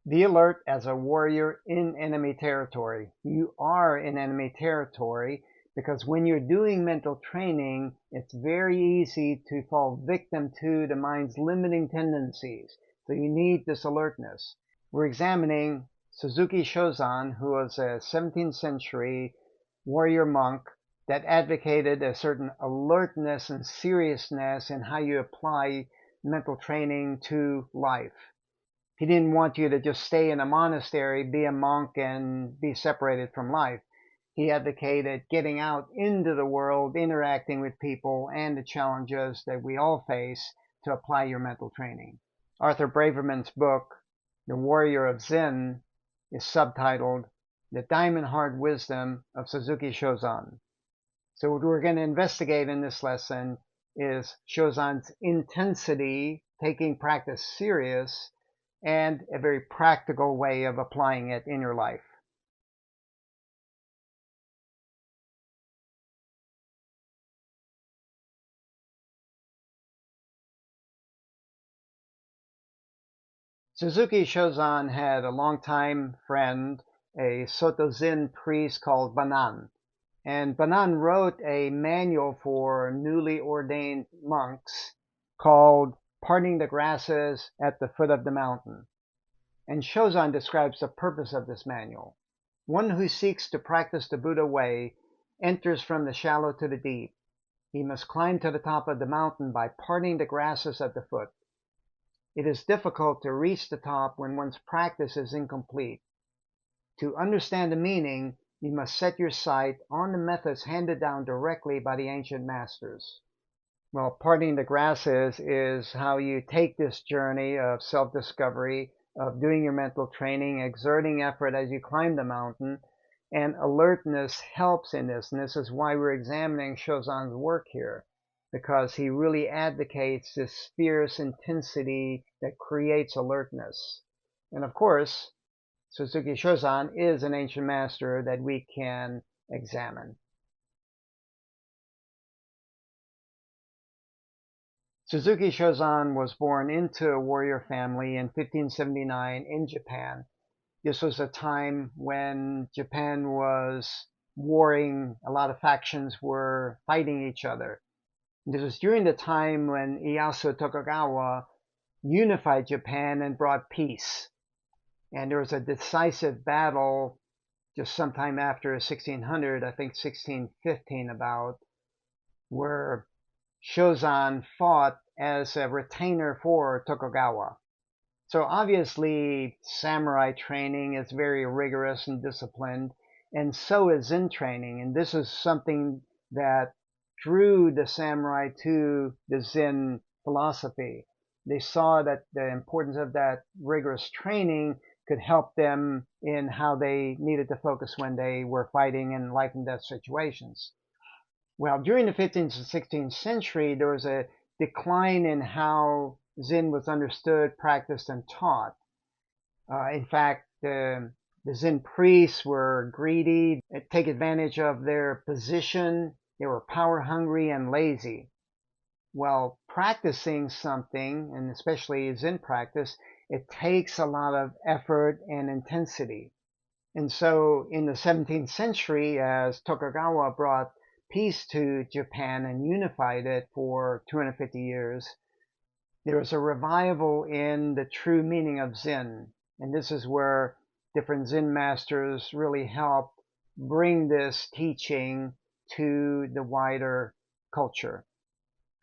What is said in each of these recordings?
Be alert as a warrior in enemy territory. You are in enemy territory because when you're doing mental training, it's very easy to fall victim to the mind's limiting tendencies. So you need this alertness. We're examining Suzuki Shōsan, who was a 17th century warrior monk that advocated a certain alertness and seriousness in how you apply mental training to life. He didn't want you to just stay in a monastery, be a monk, and be separated from life. He advocated getting out into the world, interacting with people, and the challenges that we all face to apply your mental training. Arthur Braverman's book, The Warrior of Zen, is subtitled The Diamond Hard Wisdom of Suzuki Shōsan. So what we're going to investigate in this lesson is Shōsan's intensity, taking practice serious, and a very practical way of applying it in your life. Suzuki Shōsan had a longtime friend, a Soto Zen priest called Banan. And Banan wrote a manual for newly ordained monks called Parting the Grasses at the Foot of the Mountain. And Shōsan describes the purpose of this manual. One who seeks to practice the Buddha way enters from the shallow to the deep. He must climb to the top of the mountain by parting the grasses at the foot. It is difficult to reach the top when one's practice is incomplete. To understand the meaning, you must set your sight on the methods handed down directly by the ancient masters. Well, parting the grasses is how you take this journey of self-discovery, of doing your mental training, exerting effort as you climb the mountain, and alertness helps in this. And this is why we're examining Shōsan's work here, because he really advocates this fierce intensity that creates alertness. And of course, Suzuki Shōsan is an ancient master that we can examine. Suzuki Shōsan was born into a warrior family in 1579 in Japan. This was a time when Japan was warring, a lot of factions were fighting each other. This was during the time when Ieyasu Tokugawa unified Japan and brought peace. And there was a decisive battle just sometime after 1600, I think 1615 about, where Shōsan fought as a retainer for Tokugawa. So obviously samurai training is very rigorous and disciplined, and so is Zen training. And this is something that drew the samurai to the Zen philosophy. They saw that the importance of that rigorous training could help them in how they needed to focus when they were fighting in life and death situations. Well, during the 15th and 16th century, there was a decline in how Zen was understood, practiced, and taught. In fact, the Zen priests were greedy, take advantage of their position. They were power hungry and lazy. Well, practicing something, and especially Zen practice, it takes a lot of effort and intensity. And so in the 17th century, as Tokugawa brought peace to Japan and unified it for 250 years, there was a revival in the true meaning of Zen. And this is where different Zen masters really helped bring this teaching to the wider culture.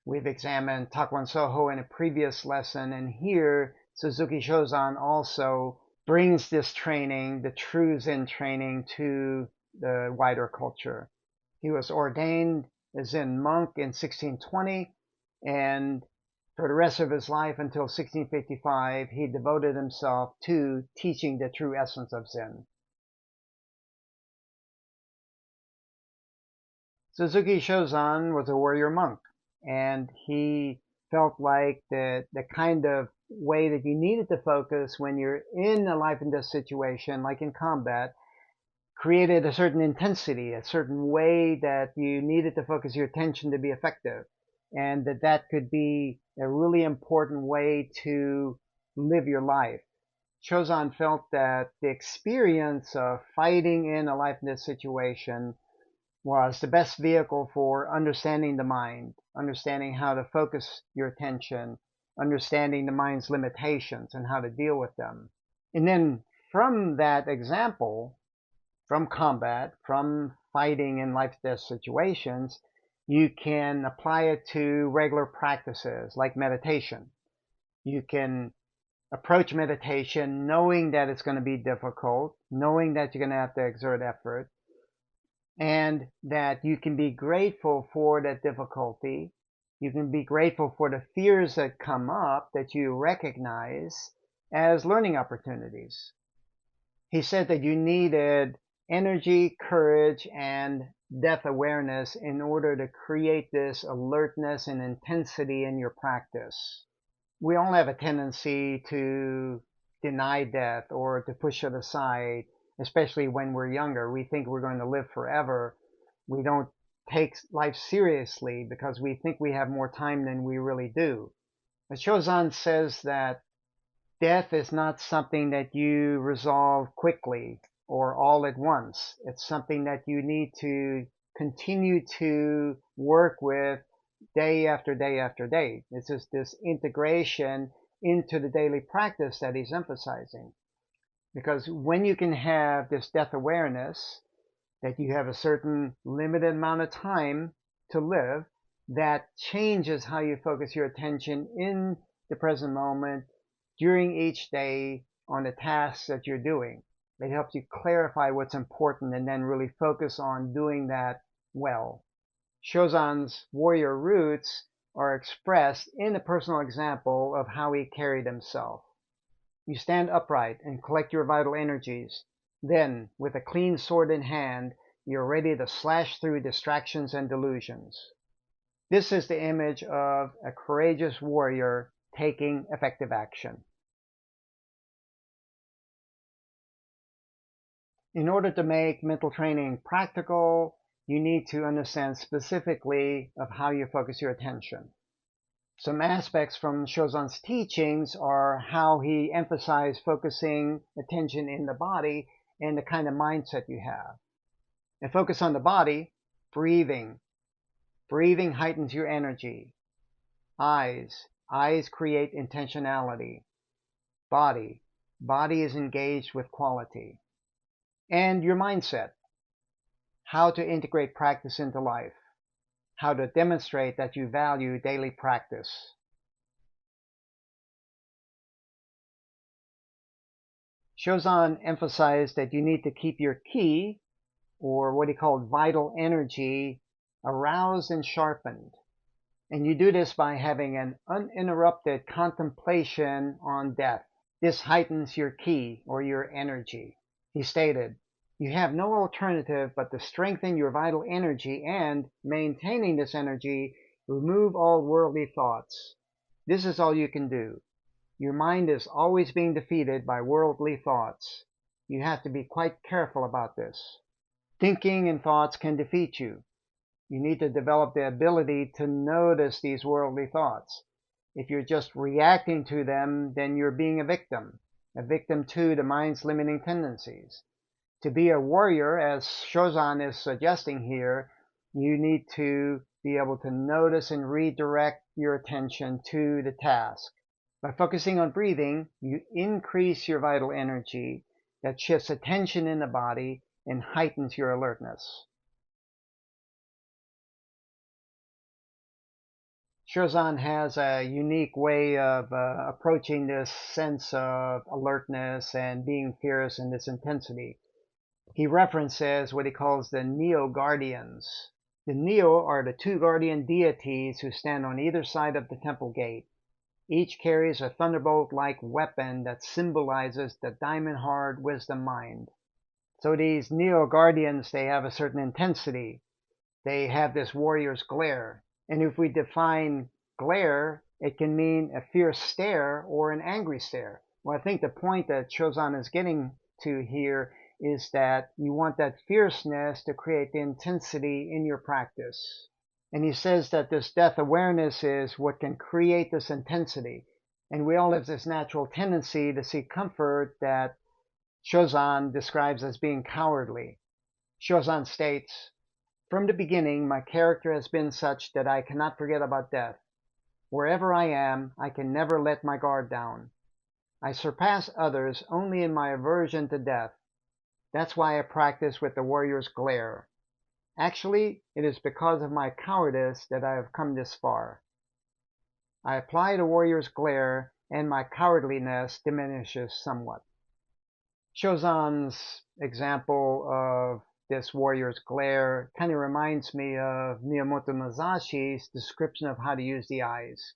We've examined Takuan Soho in a previous lesson, and here Suzuki Shōsan also brings this training, the true Zen training, to the wider culture. He was ordained a Zen monk in 1620, and for the rest of his life until 1655, he devoted himself to teaching the true essence of Zen. Suzuki Shōsan was a warrior monk, and he felt like the kind of way that you needed to focus when you're in a life and death situation, like in combat, created a certain intensity, a certain way that you needed to focus your attention to be effective, and that could be a really important way to live your life. Shōsan felt that the experience of fighting in a life-and-death situation was the best vehicle for understanding the mind, understanding how to focus your attention, understanding the mind's limitations and how to deal with them. And then from that example, from combat, from fighting in life-death situations, you can apply it to regular practices like meditation. You can approach meditation knowing that it's going to be difficult, knowing that you're going to have to exert effort, and that you can be grateful for that difficulty. You can be grateful for the fears that come up that you recognize as learning opportunities. He said that you needed energy, courage, and death awareness in order to create this alertness and intensity in your practice. We all have a tendency to deny death or to push it aside, especially when we're younger. We think we're going to live forever. We don't take life seriously because we think we have more time than we really do. But Shōsan says that death is not something that you resolve quickly or all at once. It's something that you need to continue to work with day after day after day. It's just this integration into the daily practice that he's emphasizing. Because when you can have this death awareness, that you have a certain limited amount of time to live, that changes how you focus your attention in the present moment during each day on the tasks that you're doing. It helps you clarify what's important and then really focus on doing that well. Shōsan's warrior roots are expressed in a personal example of how he carried himself. You stand upright and collect your vital energies. Then, with a clean sword in hand, you're ready to slash through distractions and delusions. This is the image of a courageous warrior taking effective action. In order to make mental training practical, you need to understand specifically of how you focus your attention. Some aspects from Shōsan's teachings are how he emphasized focusing attention in the body and the kind of mindset you have. And focus on the body, breathing. Breathing heightens your energy. Eyes. Eyes create intentionality. Body. Body is engaged with quality. And your mindset. How to integrate practice into life. How to demonstrate that you value daily practice. Shōsan emphasized that you need to keep your ki, or what he called vital energy, aroused and sharpened. And you do this by having an uninterrupted contemplation on death. This heightens your ki, or your energy. He stated, you have no alternative but to strengthen your vital energy and, maintaining this energy, remove all worldly thoughts. This is all you can do. Your mind is always being defeated by worldly thoughts. You have to be quite careful about this. Thinking and thoughts can defeat you. You need to develop the ability to notice these worldly thoughts. If you're just reacting to them, then you're being a victim to the mind's limiting tendencies. To be a warrior, as Shōsan is suggesting here, you need to be able to notice and redirect your attention to the task. By focusing on breathing, you increase your vital energy that shifts attention in the body and heightens your alertness. Shōsan has a unique way of approaching this sense of alertness and being fierce in this intensity. He references what he calls the Neo-Guardians. The Neo are the two guardian deities who stand on either side of the temple gate. Each carries a thunderbolt-like weapon that symbolizes the diamond-hard wisdom mind. So these Neo-Guardians, they have a certain intensity. They have this warrior's glare. And if we define glare, it can mean a fierce stare or an angry stare. Well, I think the point that Shōsan is getting to here is that you want that fierceness to create the intensity in your practice. And he says that this death awareness is what can create this intensity. And we all have this natural tendency to seek comfort that Shōsan describes as being cowardly. Shōsan states, "From the beginning, my character has been such that I cannot forget about death. Wherever I am, I can never let my guard down. I surpass others only in my aversion to death. That's why I practice with the warrior's glare. Actually, it is because of my cowardice that I have come this far. I apply the warrior's glare, and my cowardliness diminishes somewhat." Shōsan's example of this warrior's glare kind of reminds me of Miyamoto Musashi's description of how to use the eyes.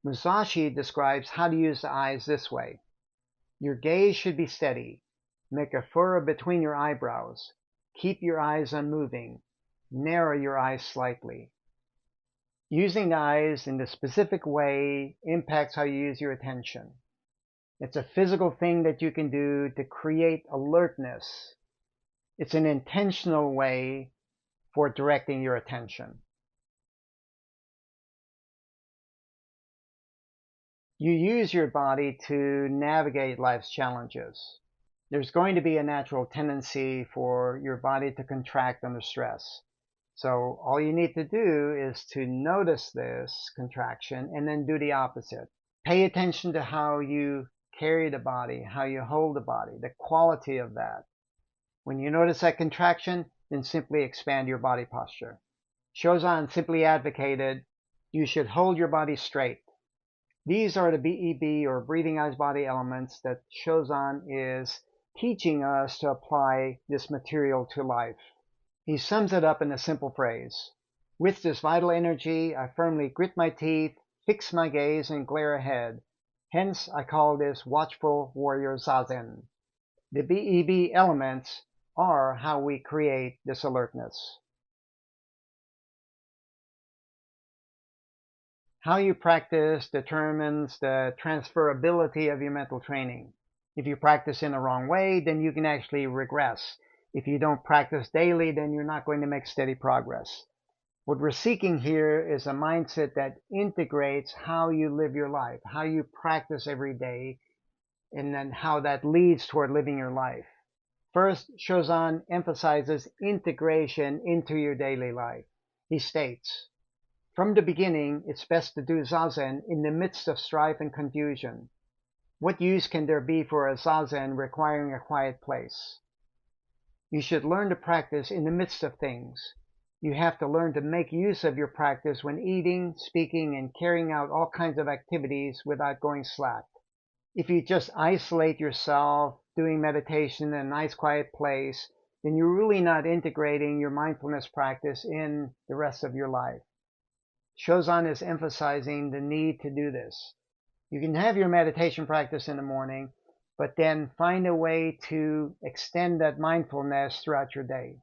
Musashi describes how to use the eyes this way. Your gaze should be steady. Make a furrow between your eyebrows. Keep your eyes unmoving. Narrow your eyes slightly. Using the eyes in the specific way impacts how you use your attention. It's a physical thing that you can do to create alertness. It's an intentional way for directing your attention. You use your body to navigate life's challenges. There's going to be a natural tendency for your body to contract under stress. So all you need to do is to notice this contraction and then do the opposite. Pay attention to how you carry the body, how you hold the body, the quality of that. When you notice that contraction, then simply expand your body posture. Shōsan simply advocated you should hold your body straight. These are the BEB or breathing eyes body elements that Shōsan is teaching us to apply this material to life. He sums it up in a simple phrase. With this vital energy, I firmly grit my teeth, fix my gaze, and glare ahead. Hence, I call this watchful warrior zazen. The BEB elements are how we create this alertness. How you practice determines the transferability of your mental training. If you practice in the wrong way, then you can actually regress. If you don't practice daily, then you're not going to make steady progress. What we're seeking here is a mindset that integrates how you live your life, how you practice every day, and then how that leads toward living your life. First, Shōsan emphasizes integration into your daily life. He states, "From the beginning, it's best to do zazen in the midst of strife and confusion. What use can there be for a zazen requiring a quiet place? You should learn to practice in the midst of things. You have to learn to make use of your practice when eating, speaking, and carrying out all kinds of activities without going slack. If you just isolate yourself doing meditation in a nice quiet place, then you're really not integrating your mindfulness practice in the rest of your life." Shōsan is emphasizing the need to do this. You can have your meditation practice in the morning, but then find a way to extend that mindfulness throughout your day.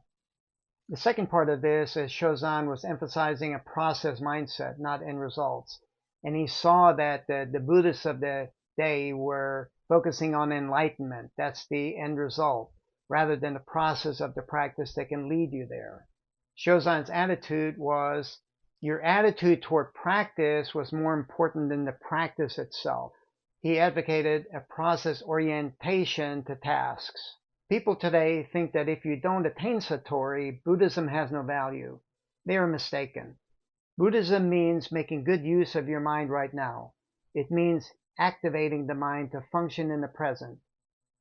The second part of this is Shōsan was emphasizing a process mindset, not end results. And he saw that the Buddhists of the day were focusing on enlightenment. That's the end result, rather than the process of the practice that can lead you there. Shōsan's attitude was, your attitude toward practice was more important than the practice itself. He advocated a process orientation to tasks. People today think that if you don't attain Satori, Buddhism has no value. They are mistaken. Buddhism means making good use of your mind right now. It means activating the mind to function in the present.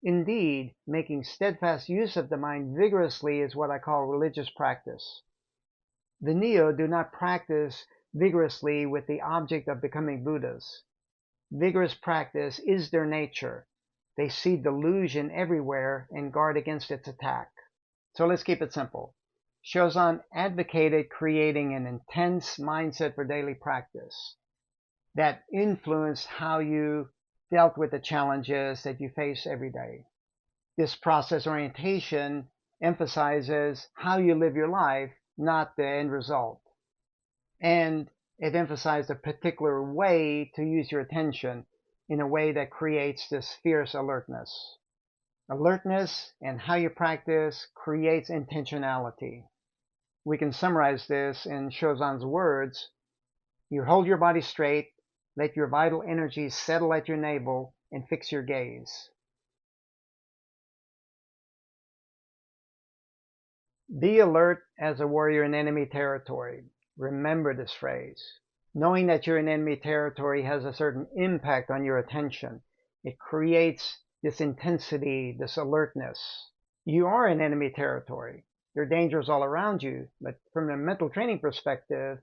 Indeed, making steadfast use of the mind vigorously is what I call religious practice. The Neo do not practice vigorously with the object of becoming Buddhas. Vigorous practice is their nature. They see delusion everywhere and guard against its attack. So let's keep it simple. Shōsan advocated creating an intense mindset for daily practice that influenced how you dealt with the challenges that you face every day. This process orientation emphasizes how you live your life, not the end result. And it emphasized a particular way to use your attention in a way that creates this fierce alertness. Alertness and how you practice creates intentionality. We can summarize this in Shōsan's words. You hold your body straight, Let your vital energies settle at your navel and fix your gaze. Be alert as a warrior in enemy territory. Remember this phrase. Knowing that you're in enemy territory has a certain impact on your attention. It creates this intensity, this alertness. You are in enemy territory. There are dangers all around you, but from a mental training perspective,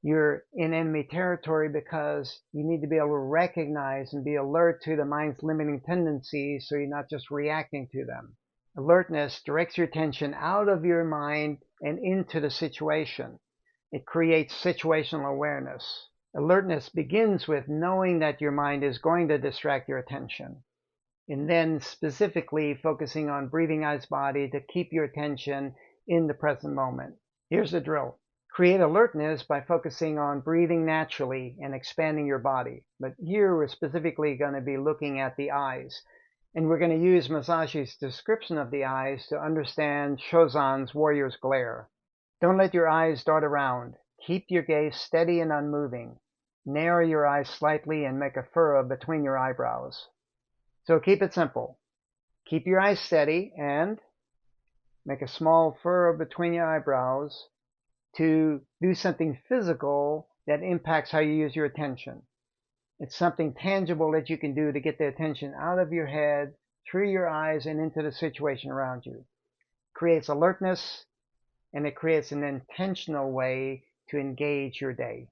you're in enemy territory because you need to be able to recognize and be alert to the mind's limiting tendencies so you're not just reacting to them. Alertness directs your attention out of your mind and into the situation. It creates situational awareness. Alertness begins with knowing that your mind is going to distract your attention, and then specifically focusing on breathing, eyes, body to keep your attention in the present moment. Here's the drill. Create alertness by focusing on breathing naturally and expanding your body. But here we're specifically going to be looking at the eyes. And we're going to use Masashi's description of the eyes to understand Shōsan's warrior's glare. Don't let your eyes dart around. Keep your gaze steady and unmoving. Narrow your eyes slightly and make a furrow between your eyebrows. So keep it simple. Keep your eyes steady and make a small furrow between your eyebrows to do something physical that impacts how you use your attention. It's something tangible that you can do to get the attention out of your head, through your eyes, and into the situation around you. It creates alertness, and it creates an intentional way to engage your day.